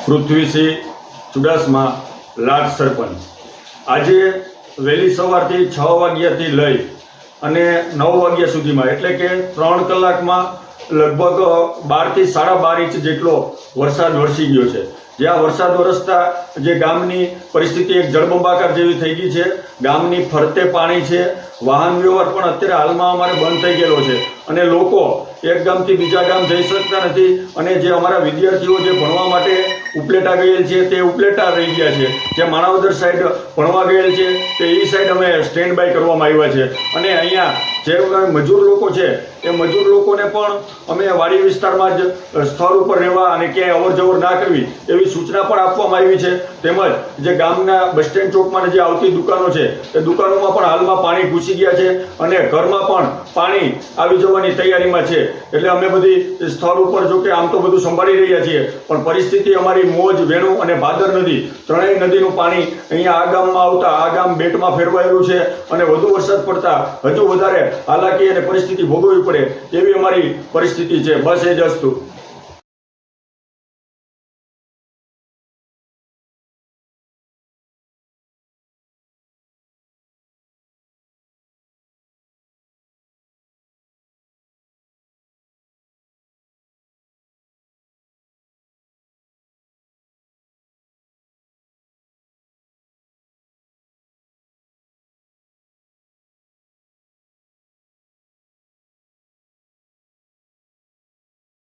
પૃથ્વીસિંહ ચુડાસમા લાડ સરપંચ। આજે વહેલી સવારથી 6 વાગ્યાથી લઈ અને 9 વાગ્યા સુધીમાં એટલે કે 3 કલાકમાં લગભગ 12 થી 12.5 ઇંચ જેટલો વરસાદ વરસી ગયો છે। જે આ વરસાદ વરસતા જે ગામની પરિસ્થિતિ એક જળબંબાકાર જેવી થઈ ગઈ છે। ગામની ફરતે પાણી છે, વાહન વ્યવહાર પણ અત્યારે હાલમાં અમારે બંધ થઈ ગયેલો છે અને લોકો એક ગામથી બીજા ગામ જઈ શકતા નથી અને જે અમારા વિદ્યાર્થીઓ જે ભણવા માટે ઉપલેટા ગયેલ છે તે ઉપલેટા રહી ગયા છે। જે માણાવદર સાઈડ ભણવા ગયેલ છે તે એ સાઈડ અમે સ્ટેન્ડ બાય કરવામાં આવ્યા છે અને અહીંયા જે મજૂર લોકો છે એ મજૂર લોકોને પણ અમે વાડી વિસ્તારમાં જ સ્થળ ઉપર રહેવા અને ક્યાંય અવર જવર ના કરવી એવી સૂચના પણ આપવામાં આવી છે। તેમજ જે ગામના બસ સ્ટેન્ડ ચોકમાં જે આવતી દુકાનો છે એ દુકાનોમાં પણ હાલમાં પાણી ઘૂસી ગયા છે અને ઘરમાં પણ પાણી આવી જવાની તૈયારીમાં છે। એટલે અમે બધી સ્થળ ઉપર જો કે આમ તો બધું સંભાળી રહ્યા છીએ પણ પરિસ્થિતિ અમારી મોજ, વેણુ અને ભાદર નદી ત્રણેય નદીનું પાણી અહીંયા આ ગામમાં આવતા આ ગામ બેટમાં ફેરવાયેલું છે અને વધુ વરસાદ પડતા હજુ વધારે હાલાકી અને પરિસ્થિતિ ભોગવવી પડે એવી અમારી પરિસ્થિતિ છે। બસ એ જ વસ્તુ।